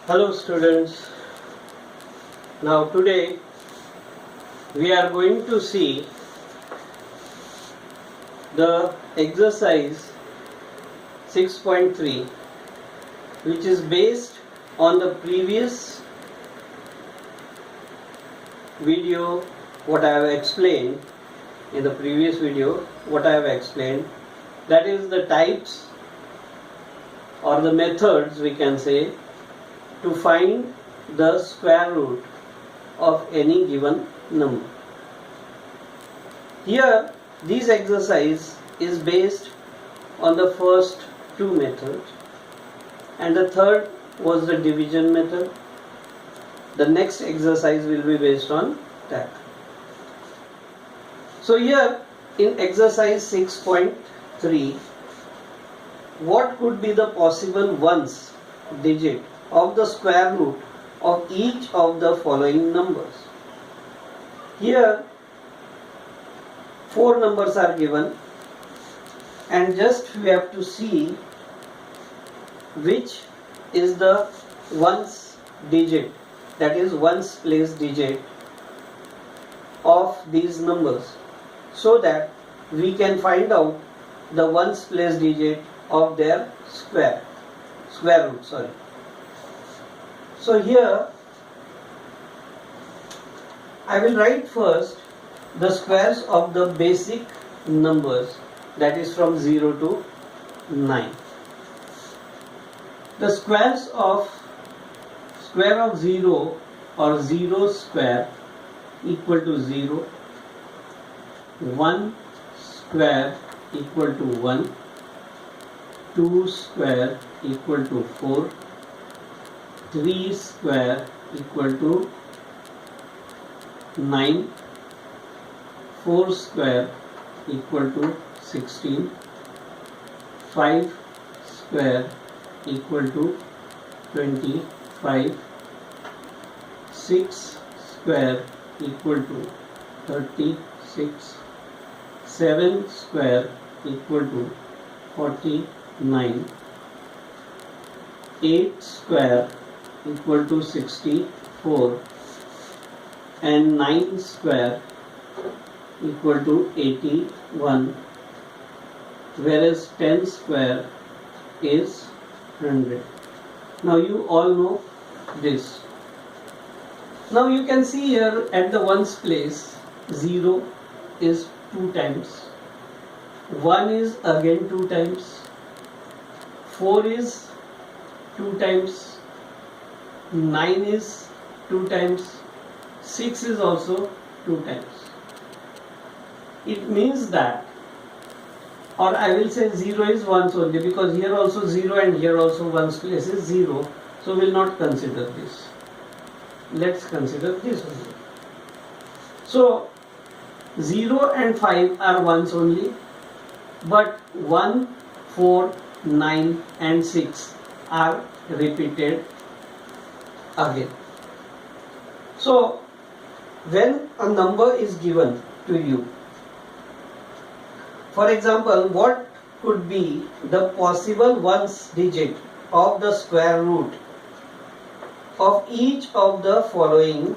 Hello students. Now today we are going to see the exercise 6.3, which is based on the previous video what I have explained in the previous video what I have explained, that is the types or the methods we can say to find the square root of any given number. Here this exercise is based on the first two methods and the third was the division method. The next exercise will be based on that. So here in exercise 6.3, what could be the possible ones digit of the square root of each of the following numbers? Here 4 numbers are given and just we have to see which is the ones digit, that is ones place digit of these numbers, so that we can find out the ones place digit of their square root. So here I will write first the squares of the basic numbers, that is from 0 to 9. The squares of square of 0 or 0 square equal to 0, 1 square equal to 1, 2 square equal to 4, 3 square equal to 9, 4 square equal to 16, 5 square equal to 25, 6 square equal to 36, 7 square equal to 49, 8 square equal to 64 and 9 square equal to 81, whereas 10 square is 100. Now you all know this. Now you can see here at the ones place 0 is 2 times, 1 is again 2 times, 4 is 2 times, 9 is 2 times, 6 is also 2 times. It means that, or I will say 0 is once only, because here also 0 and here also ones place is 0, so we will not consider this. Let's consider this only. So 0 and 5 are ones only, but 1, 4, 9 and 6 are repeated again. So when a number is given to you, for example, what could be the possible ones digit of the square root of each of the following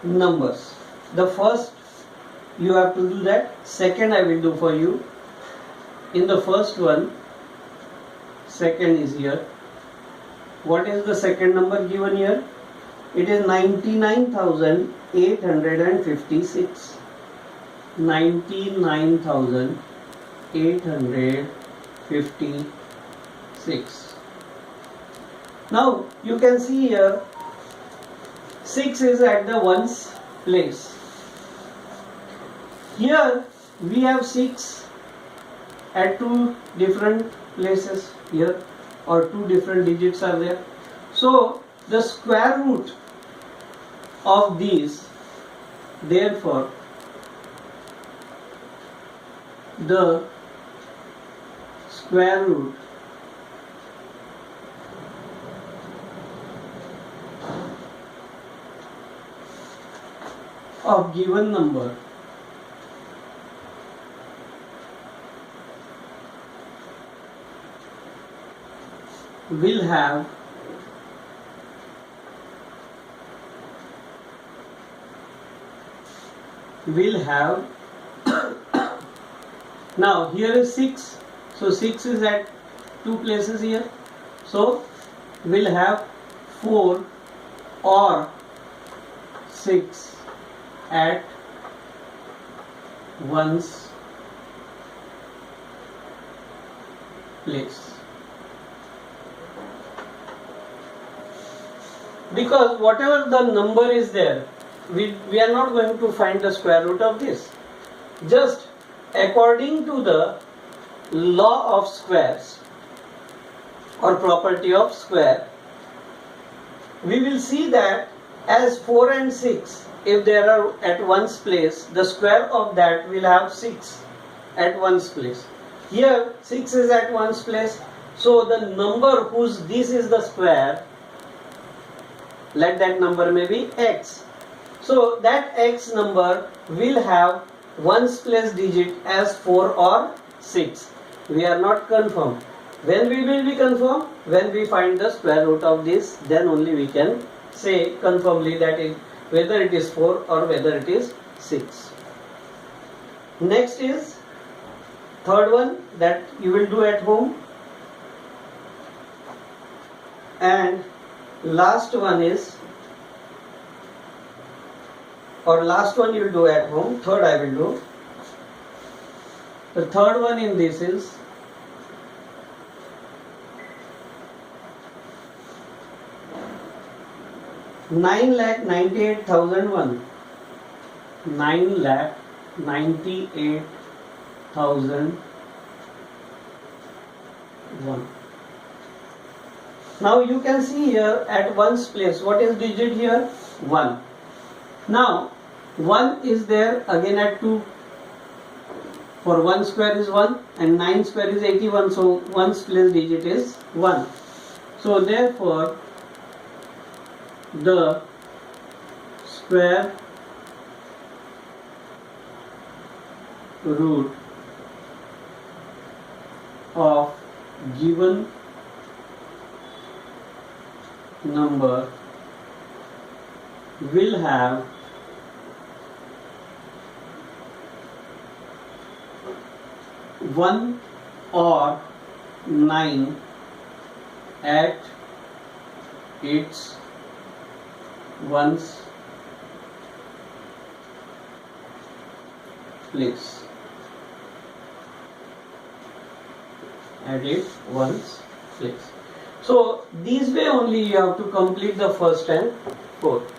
numbers? The first you have to do that, second I will do for you. In the first one, second is here. What is the second number given here? It is 99,856. 99,856. Now you can see here 6 is at the ones place. Here we have 6 at 2 different places here, or 2 different digits are there. So the square root of these, therefore the square root of given number will have will have now here is 6, so 6 is at two places here, so we'll have 4 or 6 at one's place. Because whatever the number is there, we are not going to find the square root of this. Just according to the law of squares or property of square, we will see that as 4 and 6, if they are at one's place, the square of that will have 6 at one's place. Here 6 is at one's place, so the number whose this is the square, let that number may be x. So that x number will have one's place digit as 4 or 6. We are not confirmed. When we will be confirmed? When we find the square root of this, then only we can say confirmly that whether it is 4 or whether it is 6. Next is third one that you will do at home, and last one you will do at home. Third I will do. The third one in this is 9,98,001. 9,98,001. Now you can see here at one's place, what is digit here? 1. Now 1 is there again at 2. For 1 square is 1 and 9 square is 81, so 1's place digit is 1. So therefore the square root of given number will have one or 9 at its one's place. At its one's place. So this way only you have to complete the first and fourth.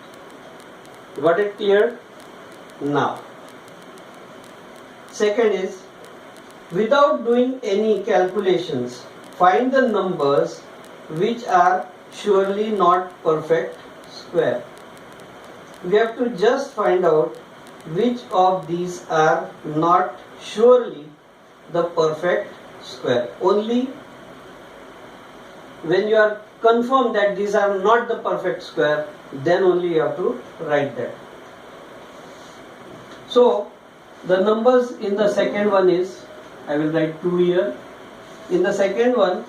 Got it clear? Now second is, without doing any calculations, find the numbers which are surely not perfect square. We have to just find out which of these are not surely the perfect square. Only when you are confirmed that these are not the perfect square, then only you have to write that. So the numbers in the second one is, I will write 2 here. In the second one,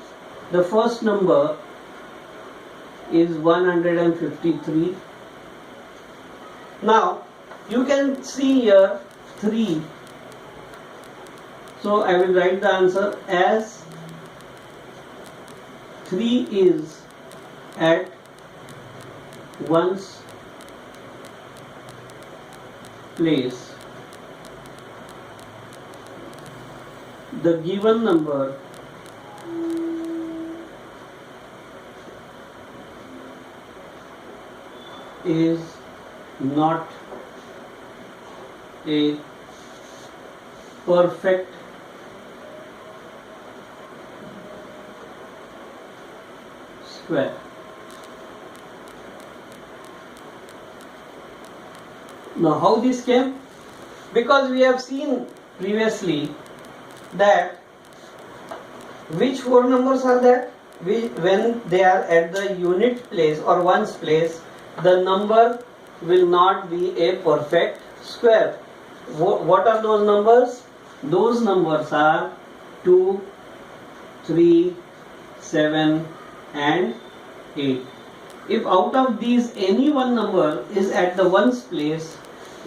the first number is 153. Now you can see here 3. So I will write the answer as 3 is at one's place. The given number is not a perfect square. Now how this came? Because we have seen previously that which 4 numbers are that? When they are at the unit place or one's place, the number will not be a perfect square. What are those numbers? Those numbers are 2, 3, 7 and 8. If out of these any one number is at the ones place,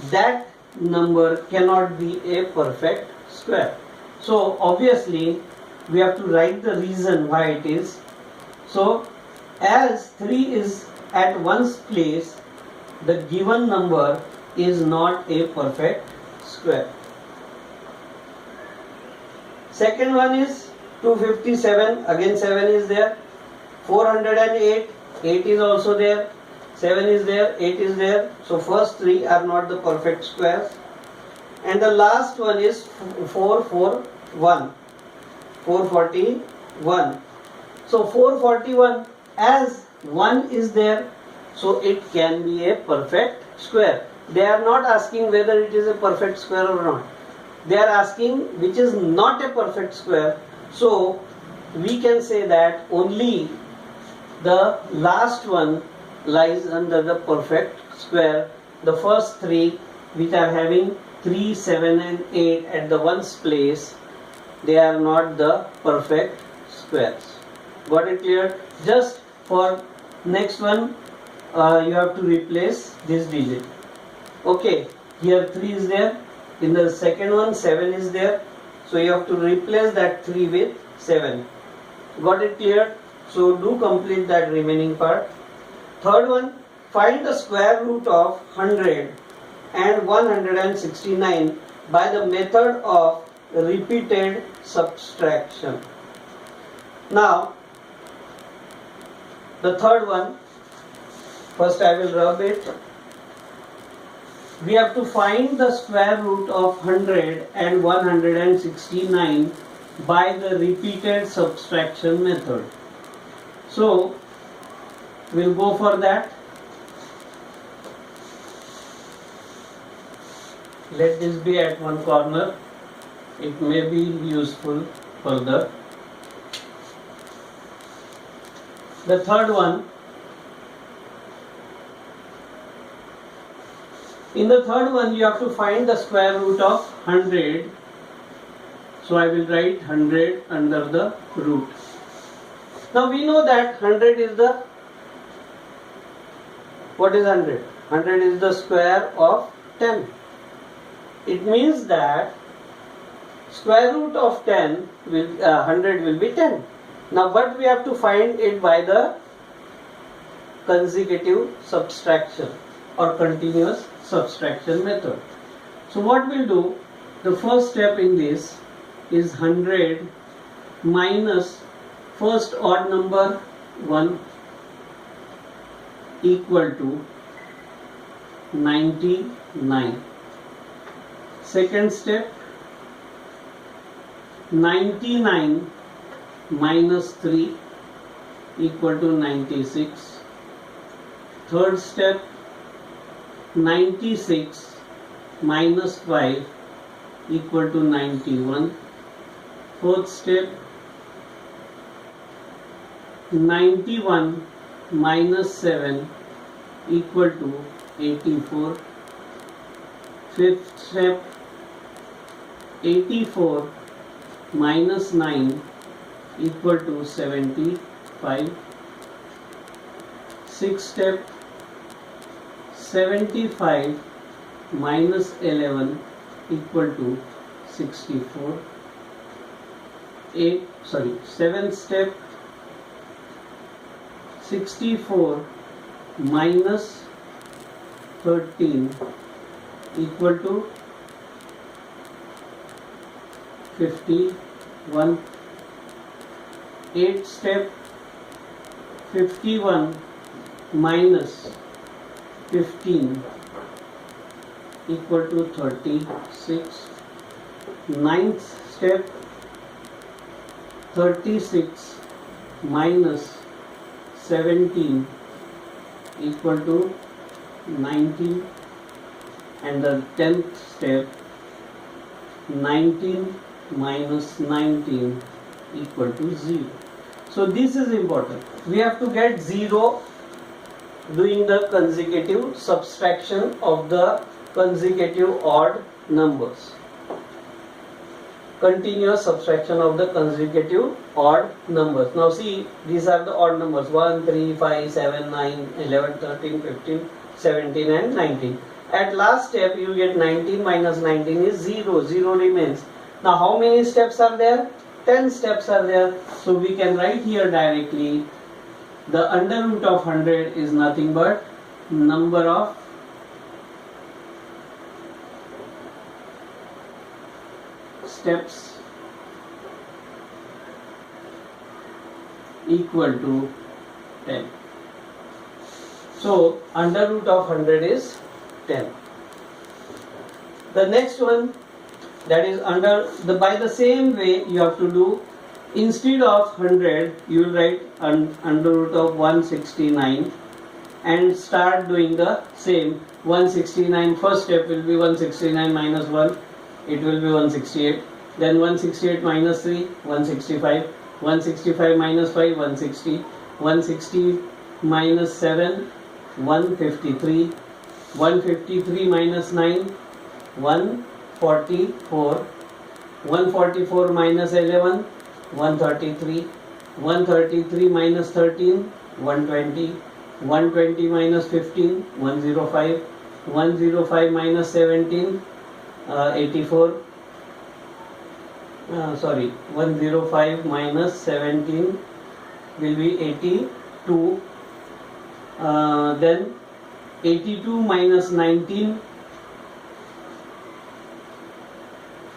that number cannot be a perfect square. So obviously we have to write the reason why it is. So as 3 is at one's place, the given number is not a perfect square. Second one is 257, again 7 is there. 408, 8 is also there. 7 is there, 8 is there. So first 3 are not the perfect squares. And the last one is 441. 441. So 441, as 1 is there, so it can be a perfect square. They are not asking whether it is a perfect square or not. They are asking which is not a perfect square. So we can say that only the last one lies under the perfect square. The first 3 which are having 3, 7 and 8 at the ones place, they are not the perfect squares. Got it clear? Just for next one, you have to replace this digit. Okay, here 3 is there. In the second one 7 is there. So you have to replace that 3 with 7. Got it clear? So do complete that remaining part. Third one, find the square root of 100 and 169 by the method of repeated subtraction. Now the third one, first I will rub it. We have to find the square root of 100 and 169 by the repeated subtraction method. So we'll go for that. Let this be at one corner. It may be useful further. The third one, in the third one you have to find the square root of 100. So I will write 100 under the root. Now we know that 100 is the, what is 100? 100 is the square of 10. It means that square root of 10 will 100 will be 10. Now but we have to find it by the consecutive subtraction or continuous subtraction method. So what we'll do, the first step in this is 100 minus first odd number 1 equal to 99. Second step, 99 minus 3 equal to 96. Third step, 96 minus 5 equal to 91. Fourth step, 91 minus 7 equal to 84. Fifth step, 84 minus 9 equal to 75. Sixth step, 75 minus 11 equal to 64. Seventh step, 64 minus 13 equal to 51. Eighth step, 51 minus 15 equal to 36. Ninth step, 36 minus 17 equal to 19. And the 10th step, 19 minus 19 equal to 0. So this is important. We have to get 0 doing the consecutive subtraction of the consecutive odd numbers. Continuous subtraction of the consecutive odd numbers. Now see, these are the odd numbers 1, 3, 5, 7, 9, 11, 13, 15, 17 and 19. At last step you get 19 minus 19 is 0. 0 remains. Now how many steps are there? 10 steps are there. So we can write here directly the under root of 100 is nothing but number of steps equal to 10. So under root of 100 is 10. The next one, that is by the same way you have to do, instead of 100 you will write under root of 169 and start doing the same. 169, first step will be 169 minus 1, it will be 168. Then 168 minus 3, 165. 165 minus 5, 160. 160 minus 7, 153. 153 minus 9, 144. 144 minus 11, 133. 133 minus 13, 120. 120 minus 15, 105. 105 minus 17, 84. 105 minus 17 will be 82. Then 82 minus 19,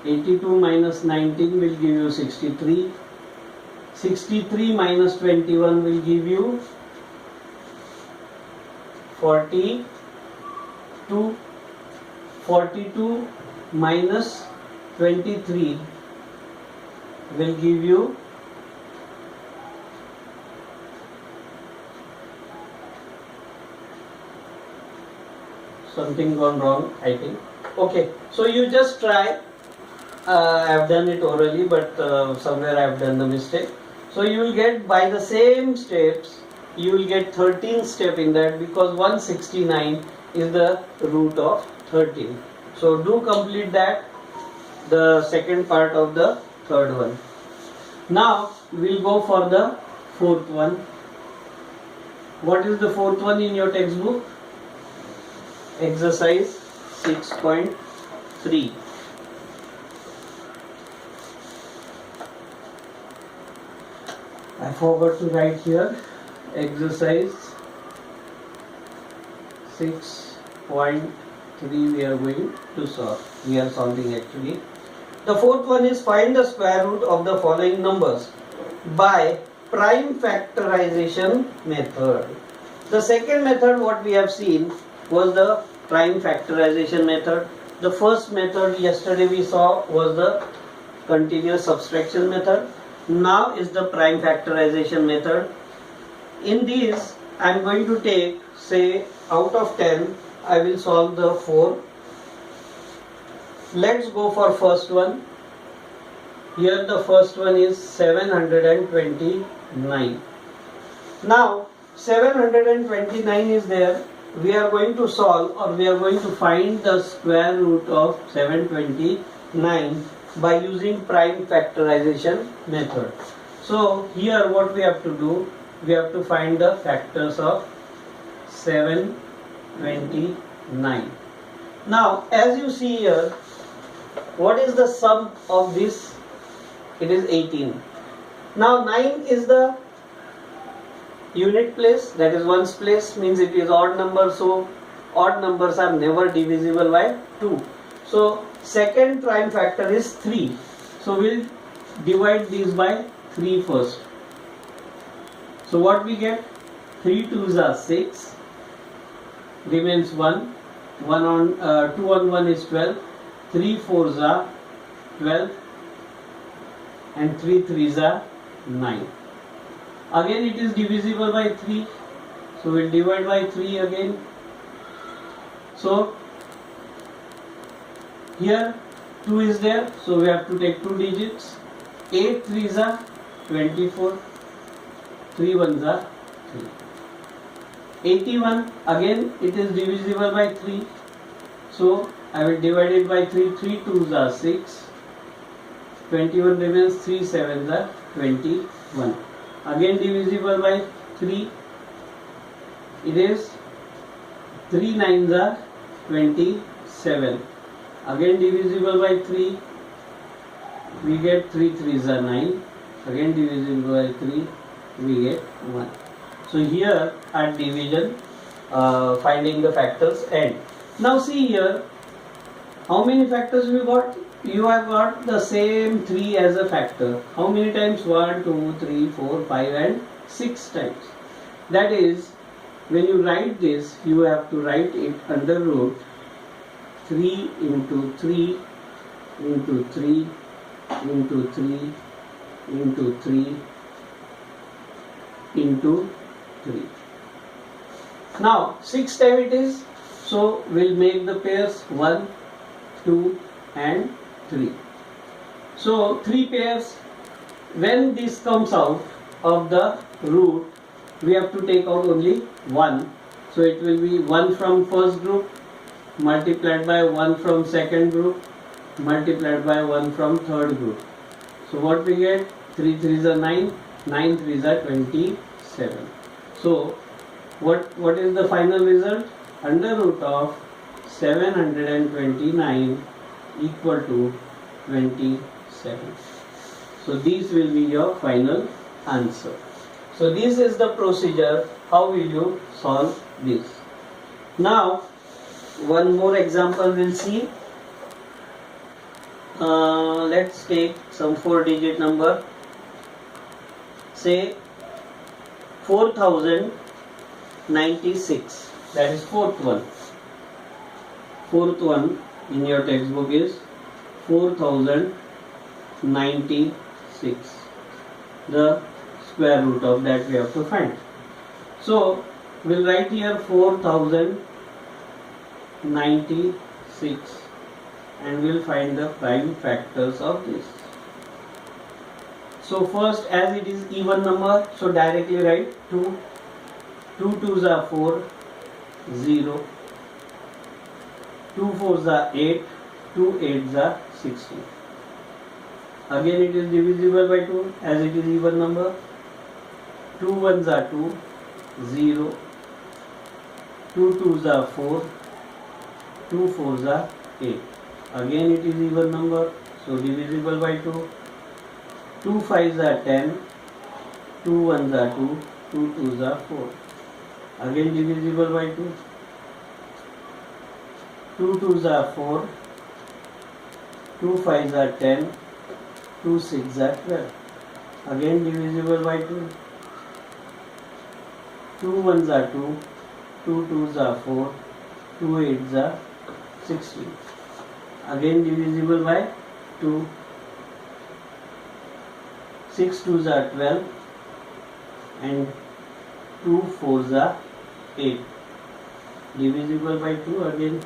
82 minus 19 will give you 63. 63 minus 21 will give you 42. 42 minus 23 will give you 'something gone wrong', I think. Okay, so you just try. I have done it orally, but somewhere I have done the mistake. So you will get, by the same steps, you will get 13 step in that, because 169 is the root of 13. So do complete that, the second part of the third one. Now we'll go for the fourth one. What is the fourth one in your textbook? Exercise 6.3. I forgot to write here. Exercise 6.3 we are going to solve. We are solving actually. The fourth one is find the square root of the following numbers by prime factorization method. The second method what we have seen was the prime factorization method. The first method yesterday we saw was the continuous subtraction method. Now is the prime factorization method. In these I am going to take, say, out of 10 I will solve the 4. Let's go for first one. Here the first one is 729. Now 729 is there. We are going to solve, or we are going to find the square root of 729 by using prime factorization method. So here what we have to do, we have to find the factors of 729. Now as you see here, what is the sum of this? It is 18. Now 9 is the unit place, that is ones place, means it is odd number, so odd numbers are never divisible by 2. So second prime factor is 3. So we'll divide these by 3 first. So what we get? 3 2s are 6, remains 1. 2 on 1 is 12. 3 4s are 12 and 3 3s are 9. Again it is divisible by 3, so we'll divide by 3 again. So here 2 is there, so we have to take 2 digits. 8 3s are 24, 3 1s are 3. 81, again it is divisible by 3, so I will divide it by 3. 3 2s are 6, 21 remains, 3 7s are 21. Again divisible by 3, it is 3 9s are 27. Again divisible by 3. We get 3 3s are 9. Again divisible by 3. We get 1. So here at division, finding the factors end. Now see here, how many factors we got? You have got the same 3 as a factor. How many times? 1, 2, 3, 4, 5 and 6 times. That is, when you write this, you have to write it under root 3 into 3 into 3 into 3 into 3 into 3. Now 6 times it is, so we'll make the pairs 1, 2 and 3. So 3 pairs. When this comes out of the root, we have to take out only 1. So it will be 1 from first group multiplied by 1 from second group multiplied by 1 from third group. So what we get? 3 3s are 9, 9 3s are 27. So what is the final result? Under root of 729 equal to 27. So these will be your final answer. So this is the procedure. How will you solve this? Now one more example we'll see. Let's take some 4-digit number. Say 4096. That is fourth one. Fourth one in your textbook is 4096. The square root of that we have to find. So we'll write here 4096 and we'll find the prime factors of this. So first, as it is even number, so directly write 2. 2 2s are 4, 0. 2 4s are 8, 2 8s are 16. Again it is divisible by 2 as it is even number. 2 1s are 2, 0. 2 2s are 4, 2 4s are 8. Again it is even number, so divisible by 2. 2 5s are 10, 2 1s are 2, 2 2s are 4. Again divisible by 2. 2 2s are 4, 2 5s are 10, 2 6s are 12. Again divisible by 2. 2 1s are 2, 2 2s are 4, 2 8s are 16. Again divisible by 2. 6 2s are 12 and 2 4s are 8. Divisible by 2 again.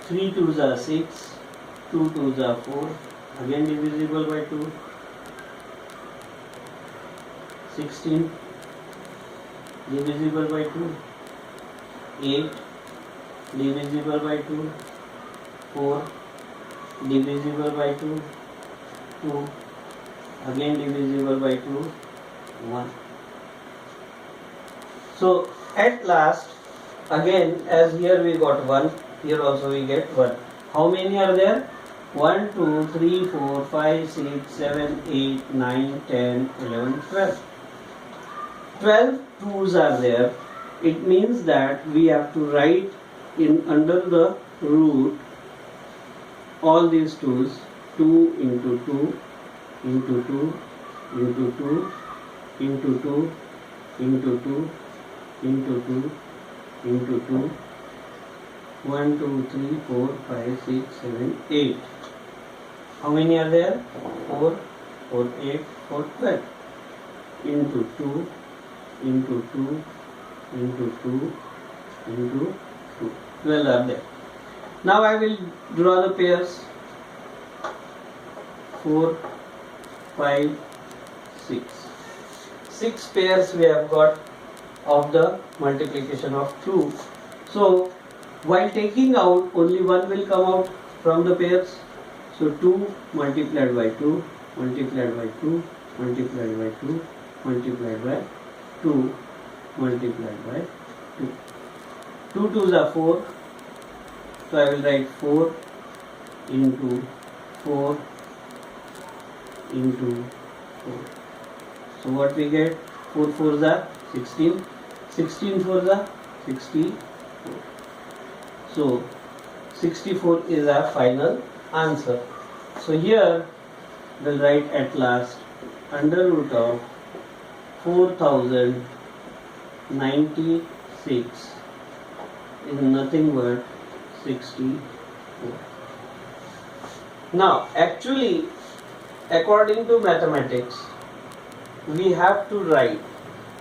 3 2s are 6, 2 2s are 4. Again divisible by 2. 16 divisible by 2. 8 divisible by 2. 4 divisible by 2. 2 again divisible by 2. 1. So at last, again as here we got 1, here also we get 1. How many are there? 1 2 3 4 5 6 7 8 9 10 11 12. 12 2's are there. It means that we have to write in under the root all these 2's. 2 into 2 into 2 into 2 into 2 into 2 into 2 into 2. 1 2 3 4 5 6 7 8. How many are there? 4 4 8 4 12 into 2 into 2 into 2 into 2. 12 are there. Now I will draw the pairs. 4 5 6. 6 pairs we have got of the multiplication of 2. So while taking out, only one will come out from the pairs. So 2 multiplied by 2 multiplied by 2 multiplied by 2 multiplied by 2 multiplied by 2. 2 2s are 4, so I will write 4 into 4 into 4. So what we get? 4 4s are 16, 16 4s are 64. So 64 is our final answer. So here we'll write at last under root of 4096 is nothing but 64. Now actually, according to mathematics, we have to write,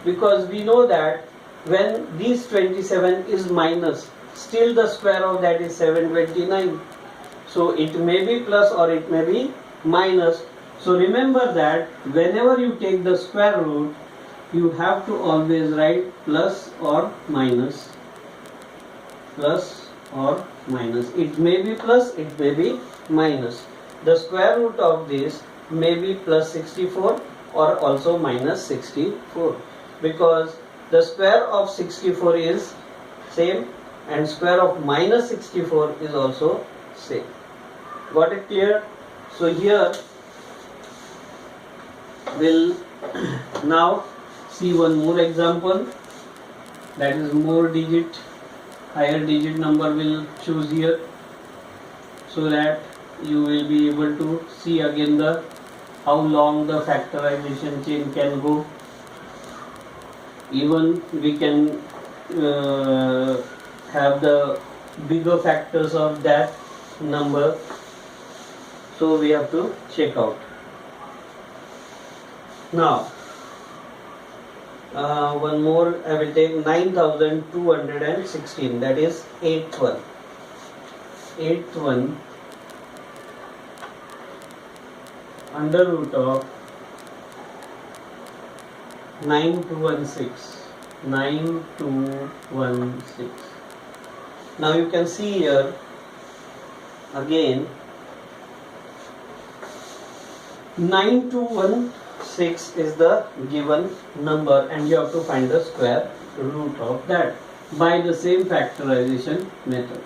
because we know that when this 27 is minus, still the square of that is 729. So it may be plus or it may be minus. So remember that whenever you take the square root, you have to always write plus or minus. Plus or minus. It may be plus, it may be minus. The square root of this may be plus 64 or also minus 64, because the square of 64 is same and square of minus 64 is also same. Got it clear? So here we'll now see one more example, that is more digit, higher digit number will choose here, so that you will be able to see again the how long the factorization chain can go. Even we can have the bigger factors of that number, so we have to check out. Now one more, I will take 9216, that is 8th one. 8th one under root of 9216. 9216. Now you can see here again 9216 is the given number and you have to find the square root of that by the same factorization method.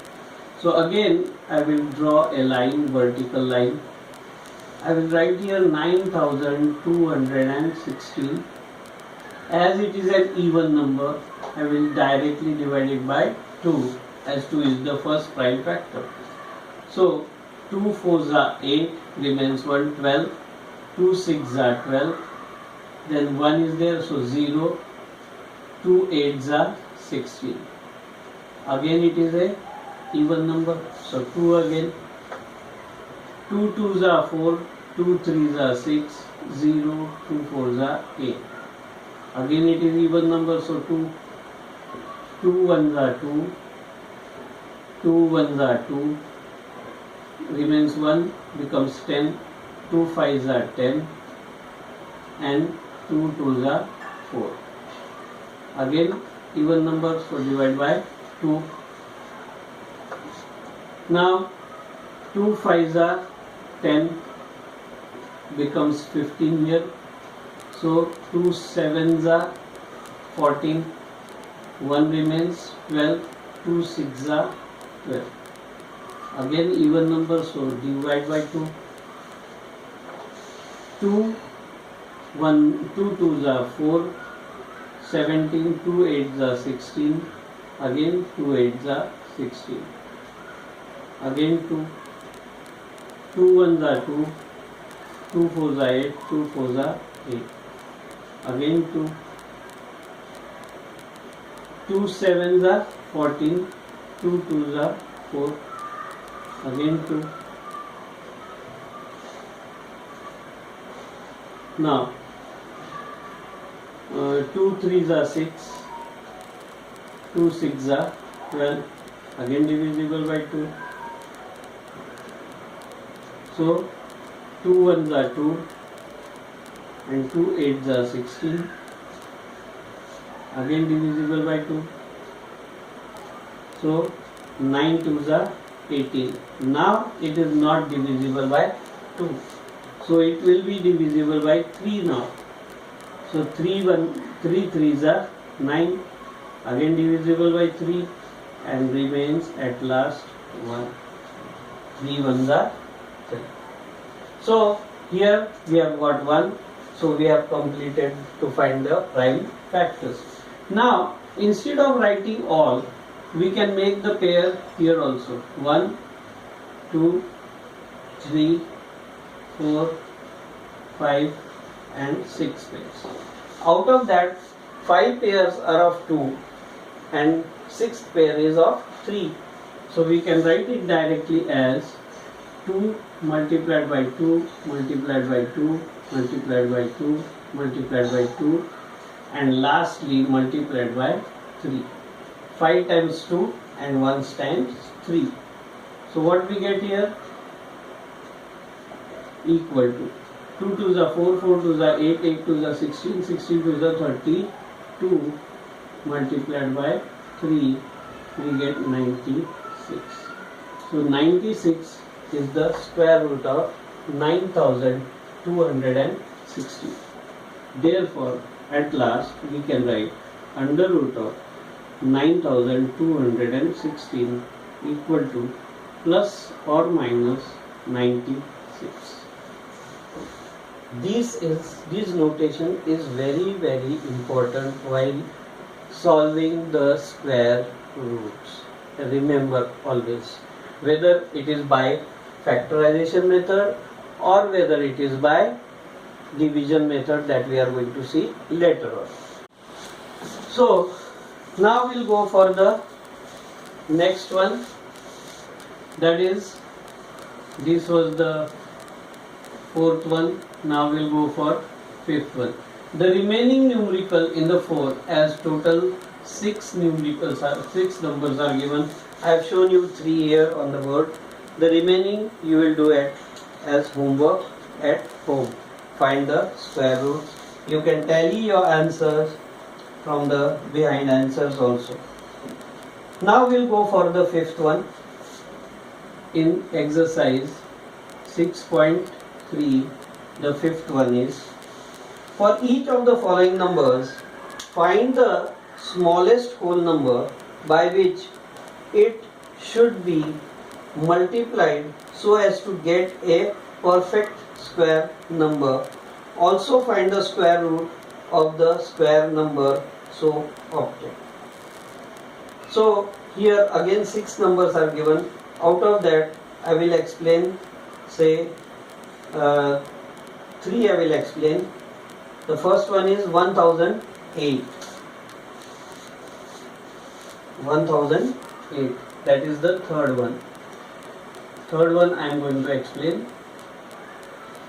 So again I will draw a line, vertical line. I will write here 9216. As it is an even number, I will directly divide it by 2, as 2 is the first prime factor. So 2 4s are 8, remains 1, 12. 2 6s are 12, then 1 is there, so 0. 2 8s are 16. Again it is a even number, so 2 again. 2 2s are 4, 2 3s are 6, 0, 2 4s are 8. Again it is even number, so 2. 2 1s are 2, 2 1s are 2, remains 1, becomes 10. 2 5s are 10 and 2 2s are 4. Again even number, so divide by 2. Now 2 5s are 10, becomes 15 here. So 2 7s are 14, 1 remains 12, 2 6s are 12. Again even number, so divide by 2. 2 2s are 4, 17, 2 8s are 16, again 2 8s are 16. Again 2 1s are 2, 2 4s are 8, 2 4s are 8. Again 2 7s are 14, 2 2s are 4. Again 2. Now 2 3s are 6, 2 6s are 12, again divisible by 2. So 2 1s are 2 and 2 8s are 16, again divisible by 2. So 9 2s are 18. Now it is not divisible by 2. So it will be divisible by 3 now. So 3 3s are 9, again divisible by 3. and remains at last 1. 3 ones are 3. So here we have got 1. So we have completed to find the prime factors. Now instead of writing all, we can make the pair here also. 1, 2, 3, 4, 5 and 6 pairs. Out of that, 5 pairs are of 2 and 6th pair is of 3. So we can write it directly as 2 multiplied by 2 multiplied by 2 multiplied by 2 multiplied by 2 and lastly multiplied by 3. 5 times 2 and 1 times 3. So what we get here? Equal to 2 2s are 4, 4 2s are 8, 8 2s are 16, 16 2s are 32 multiplied by 3, we get 96. So 96 is the square root of 9260. Therefore, at last we can write under root of 9216 equal to plus or minus 96. This notation is very important while solving the square roots. Remember always, whether it is by factorization method or whether it is by division method that we are going to see later on. So now we'll go for the next one, that is, this was the fourth one. Now we'll go for fifth one. The remaining numerical in the 4, as total 6 numbers are given. I have shown you 3 here on the board. The remaining you will do it as homework at home. Find the square roots. You can tally your answers from the behind answers also. Now we'll go for the fifth one. In exercise 6.3, the fifth one is, for each of the following numbers, find the smallest whole number by which it should be multiplied so as to get a perfect square number. Also find the square root of the square number so obtained. So here again 6 numbers are given. Out of that I will explain, say 3 I will explain. The first one is 1008. 1008. That is the third one. Third one I am going to explain.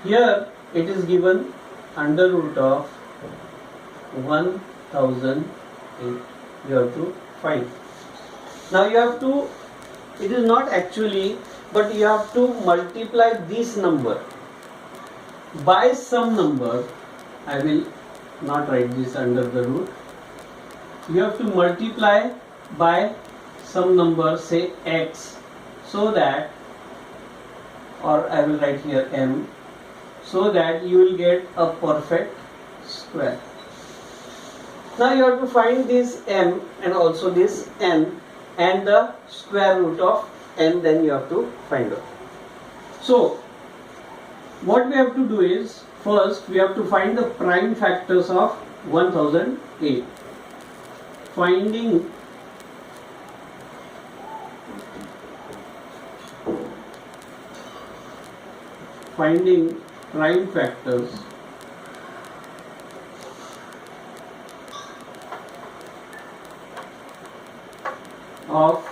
Here it is given under root of 1008. You have to find. Now you have to, it is not actually, but you have to multiply this number by some number. I will not write this under the root. You have to multiply by some number, say x, so that, or I will write here m, so that you will get a perfect square. Now you have to find this m and also this n and the square root of n, then you have to find out. So what we have to do is, first we have to find the prime factors of 1008. Finding prime factors of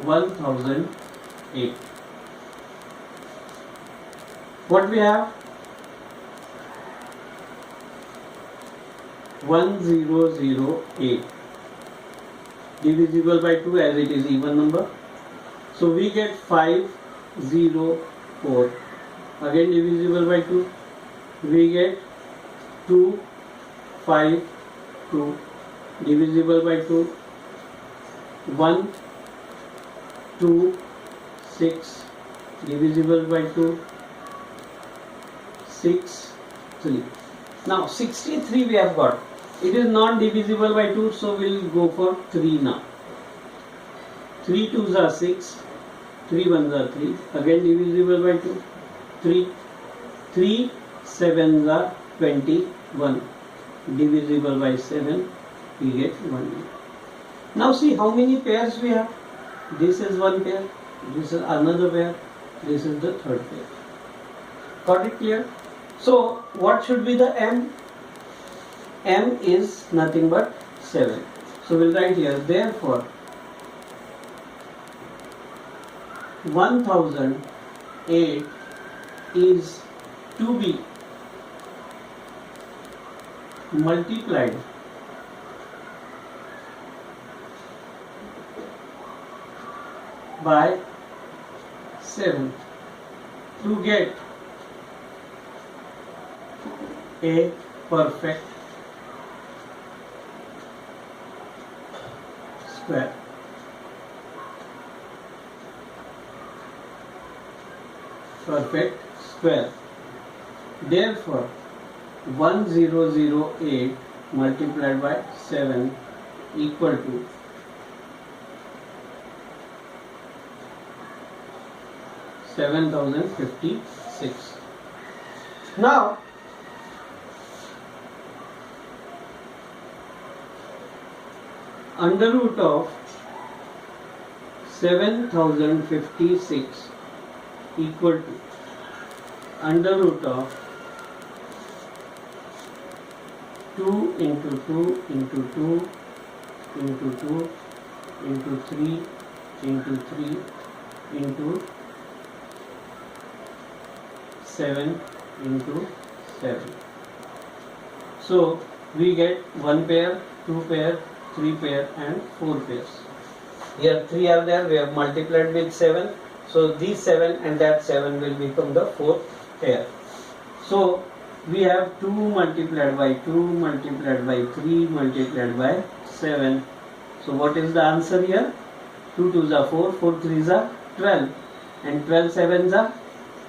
1008. What we have? 1008 divisible by 2 as it is even number. So we get 504. Again divisible by 2. We get 252 divisible by 2. 1, 2, 6 divisible by 2. 6, 3. Now 63 we have got. It is not divisible by 2, so we will go for 3 now. 3 2s are 6, 3 1s are 3, again divisible by 2, 3, 3 7s are 21, divisible by 7, we get 1. Now see how many pairs we have. This is one pair, this is another pair, this is the third pair. Got it clear? So what should be the m? M is nothing but 7. So we'll write here, therefore 1008 is to be multiplied by 7 to get a perfect square. Perfect square. Therefore 1008 multiplied by 7 equal to 7056. Now under root of 7056 equal to under root of 2 into 2 into 2 into 2 into 3 into 3 into 7 into 7. So we get 1 pair, 2 pair, 3 pair and 4 pairs. Here 3 are there, we have multiplied with 7. So these 7 and that 7 will become the 4th pair. So we have 2 multiplied by 2 multiplied by 3 multiplied by 7. So what is the answer here? 2 2s are 4, 4 3s are 12 and 12 7s are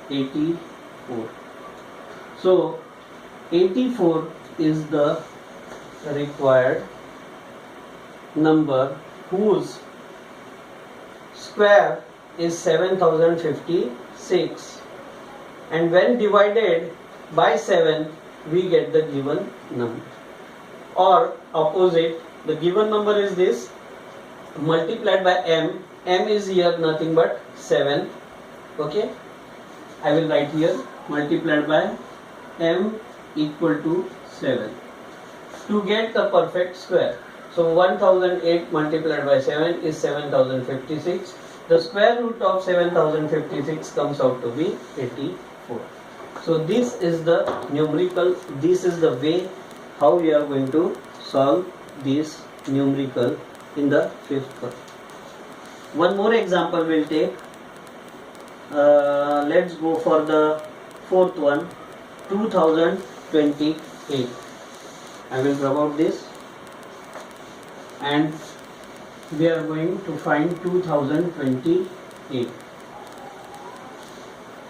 84. So 84 is the required number whose square is 7056, and when divided by 7 we get the given number, or opposite, the given number is this multiplied by m. M is here nothing but 7. Okay, I will write here multiplied by m equal to 7 to get the perfect square. So 1008 multiplied by 7 is 7056. The square root of 7056 comes out to be 84. So this is the numerical, this is the way how we are going to solve this numerical in the 5th part. One more example we'll take. Let's go for the 4th one, 2028. I will rub out this and we are going to find 2028.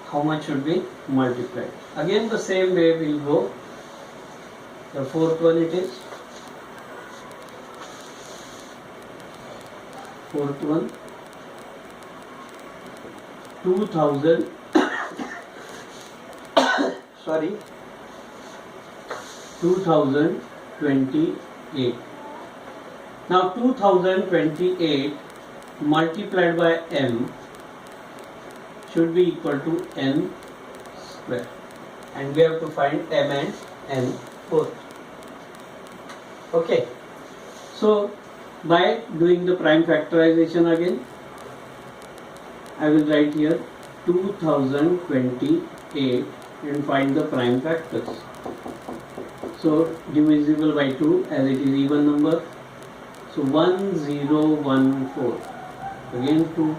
How much should be multiplied? Again the same way we'll go. The 4th one it is. 4th one, 2000 sorry 2028. Now 2028 multiplied by m should be equal to n square, and we have to find m and n both. Okay, so by doing the prime factorization again, I will write here 2028 and find the prime factors. So divisible by 2 as it is even number. So 1014, again 2,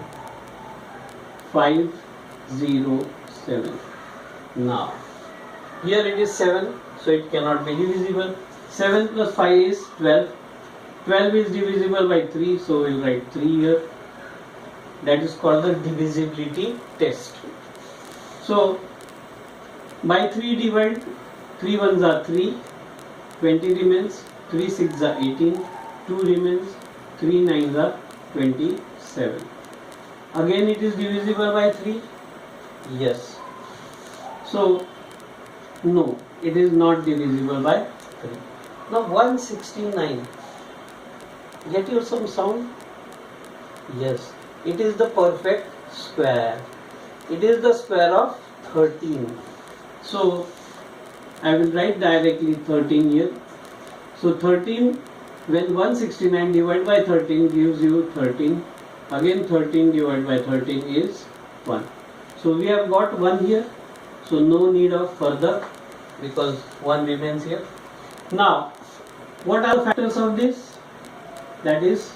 507. Now here it is 7, so it cannot be divisible. 7 plus 5 is 12. 12 is divisible by 3, so we will write 3 here. That is called the divisibility test. So by 3 divide, 3 ones are 3, 20 remains, 3 6 are 18, 2 remains, 3 9s are 26. 7. Again it is divisible by 3. Yes. So no, it is not divisible by 3. Now 169. Get you some sound? Yes. It is the perfect square. It is the square of 13. So I will write directly 13 here. So 13, when 169 divided by 13 gives you 13. Again 13 divided by 13 is 1. So we have got 1 here. So no need of further, because 1 remains here. Now what are the factors of this? That is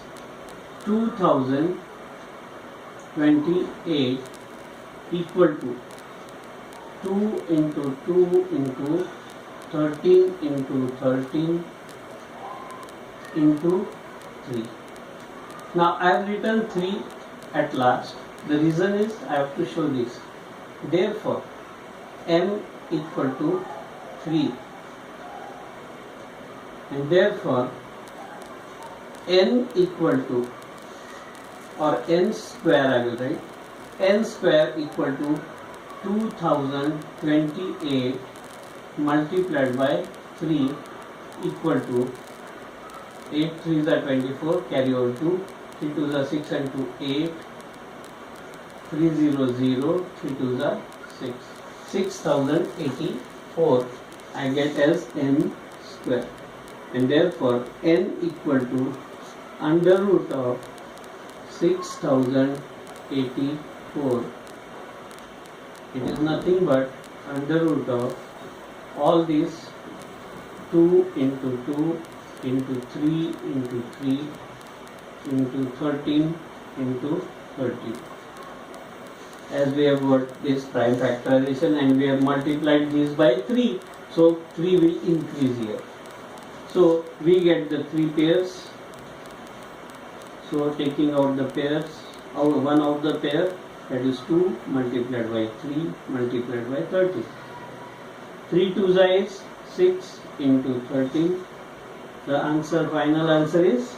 2028 equal to 2 into 2 into 13 into 13 into 3. Now I have written 3 at last. The reason is I have to show this. Therefore m equal to 3, and therefore n equal to, or n square I will write, n square equal to 2028 multiplied by 3 equal to 8 3s are 24, carry over 2, 3 2s are 6 and 2 8, 3 0 0, 3 2s are 6, 6084 I get as n square, and therefore n equal to under root of 6084. It is nothing but under root of all these 2 into 2 into 3 into 3 into 13 into 13. As we have got this prime factorization and we have multiplied this by 3, so 3 will increase here. So we get the 3 pairs. So taking out the pairs, one of the pair, that is 2 multiplied by 3 multiplied by 13. 3 2s is 6 into 13. The answer, final answer is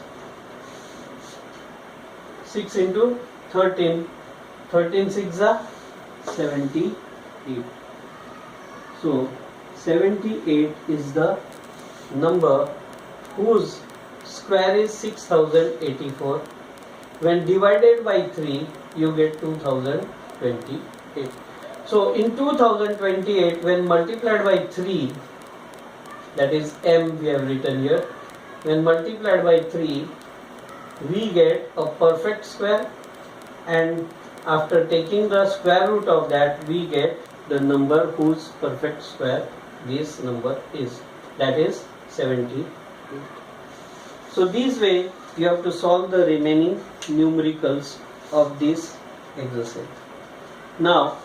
6 into 13. 13 6 are 78. So 78 is the number whose square is 6084. When divided by 3, you get 2028. So in 2028, when multiplied by 3, that is m we have written here, when multiplied by 3, we get a perfect square, and after taking the square root of that, we get the number whose perfect square this number is, that is 78. So this way you have to solve the remaining numericals of this exercise. Now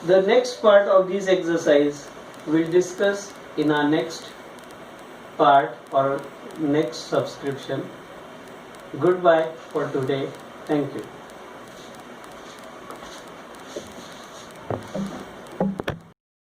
the next part of this exercise we'll discuss in our next part or next subscription. Goodbye for today. Thank you.